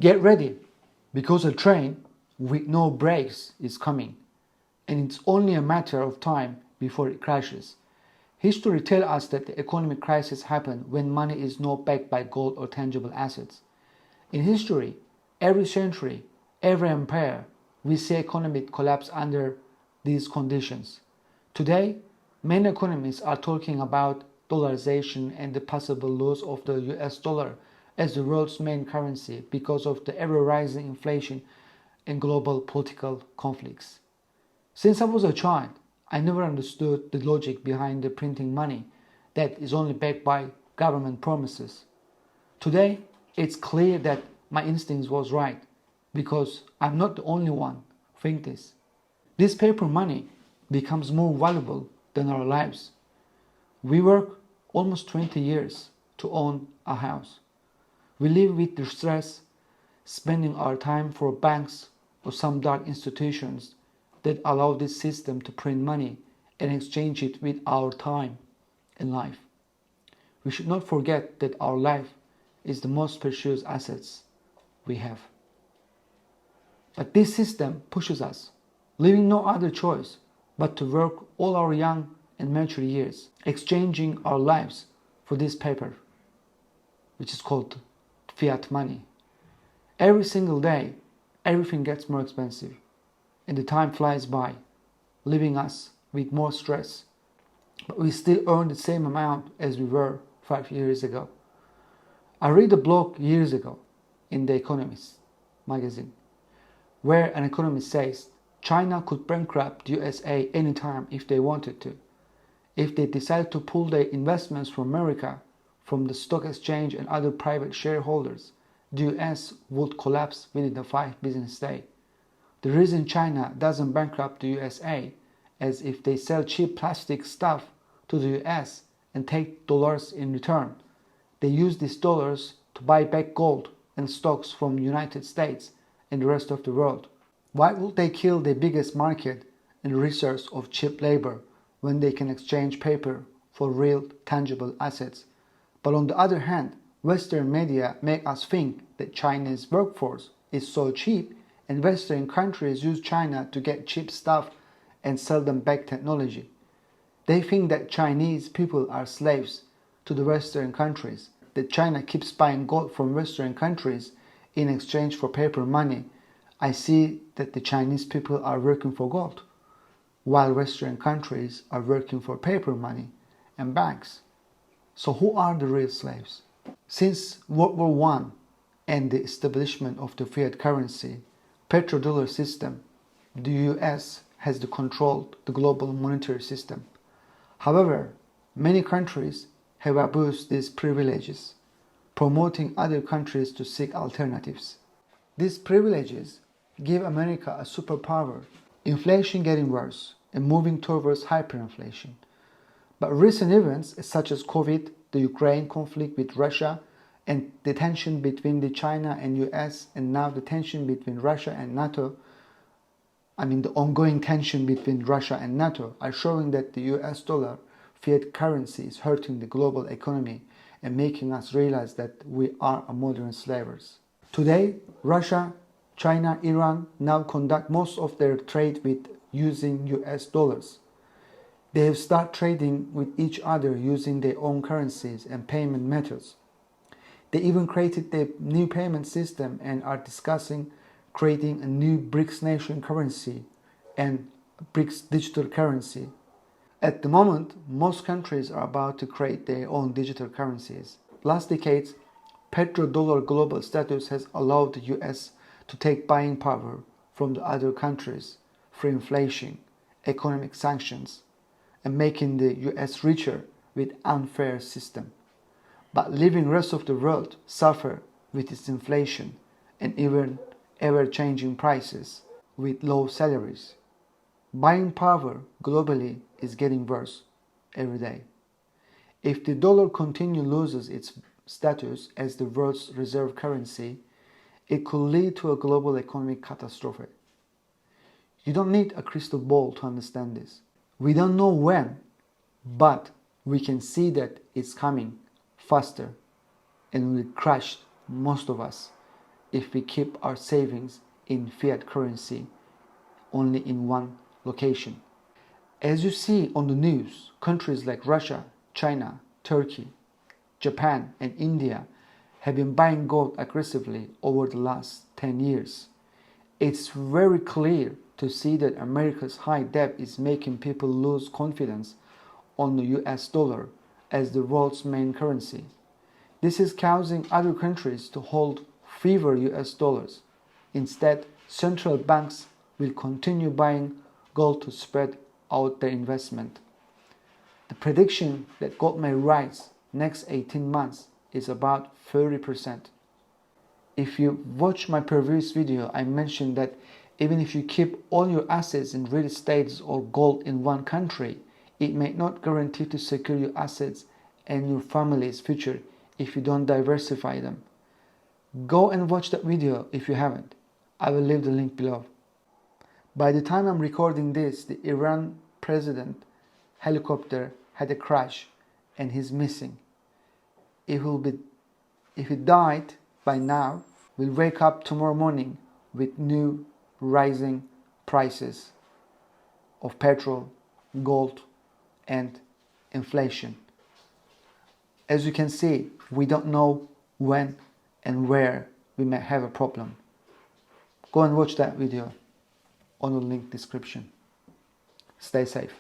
Get ready, because a train with no brakes is coming, and it's only a matter of time before it crashes. History tells us that the economic crisis happens when money is not backed by gold or tangible assets. In history, every century, every empire, we see economic collapse under these conditions. Today, many economists are talking about dollarization and the possible loss of the US dollar as the world's main currency because of the ever-rising inflation and global political conflicts. Since I was a child, I never understood the logic behind the printing money that is only backed by government promises. Today, it's clear that my instincts was right, because I'm not the only one think this. This paper money becomes more valuable than our lives. We work almost 20 years to own a house. We live with the stress, spending our time for banks or some dark institutions that allow this system to print money and exchange it with our time and life. We should not forget that our life is the most precious assets we have. But this system pushes us, leaving no other choice but to work all our young and mature years, exchanging our lives for this paper, which is called fiat money. Every single day, everything gets more expensive, and the time flies by, leaving us with more stress. But we still earn the same amount as we were 5 years ago. I read a blog years ago in The Economist magazine, where an economist says China could bankrupt USA anytime if they wanted to. If they decide to pull their investments from America, from the stock exchange and other private shareholders, the US would collapse within the 5 business days. The reason China doesn't bankrupt the USA is if they sell cheap plastic stuff to the US and take dollars in return. They use these dollars to buy back gold and stocks from the United States and the rest of the world. Why would they kill the biggest market and resource of cheap labor when they can exchange paper for real tangible assets? But on the other hand, Western media make us think that Chinese workforce is so cheap, and Western countries use China to get cheap stuff and sell them back technology. They think that Chinese people are slaves to the Western countries, that China keeps buying gold from Western countries in exchange for paper money. I see that the Chinese people are working for gold, while Western countries are working for paper money and banks. So who are the real slaves? Since World War I and the establishment of the fiat currency, petrodollar system, the US has controlled the global monetary system. However, many countries have abused these privileges, promoting other countries to seek alternatives. These privileges give America a superpower, inflation getting worse and moving towards hyperinflation. But recent events such as COVID, the Ukraine conflict with Russia, and the tension between the China and US, and now the tension between Russia and NATO, the ongoing tension between Russia and NATO are showing that the US dollar fiat currency is hurting the global economy and making us realize that we are modern slaves. Today, Russia, China, Iran now conduct most of their trade with using US dollars. They have started trading with each other using their own currencies and payment methods. They even created their new payment system and are discussing creating a new BRICS nation currency and BRICS digital currency. At the moment, most countries are about to create their own digital currencies. Last decades, petrodollar global status has allowed the US to take buying power from the other countries through inflation, economic sanctions, and making the US richer with unfair system, but leaving rest of the world suffer with its inflation and even ever-changing prices with low salaries. Buying power globally is getting worse every day. If the dollar continues loses its status as the world's reserve currency, it could lead to a global economic catastrophe. You don't need a crystal ball to understand this. We don't know when, but we can see that it's coming faster and will crush most of us if we keep our savings in fiat currency only in one location. As you see on the news, countries like Russia, China, Turkey, Japan and India have been buying gold aggressively over the last 10 years. It's very clear to see that America's high debt is making people lose confidence on the US dollar as the world's main currency. This is causing other countries to hold fewer US dollars. Instead, central banks will continue buying gold to spread out their investment. The prediction that gold may rise next 18 months is about 30%. If you watch my previous video, I mentioned that even if you keep all your assets in real estate or gold in one country, it may not guarantee to secure your assets and your family's future if you don't diversify them. Go and watch that video if you haven't. I will leave the link below. By the time I'm recording this, the Iran president helicopter had a crash and he's missing. If he died by now, we'll wake up tomorrow morning with new rising prices of petrol, gold and inflation. As you can see, we don't know when and where we may have a problem. Go and watch that video on the link description. Stay safe.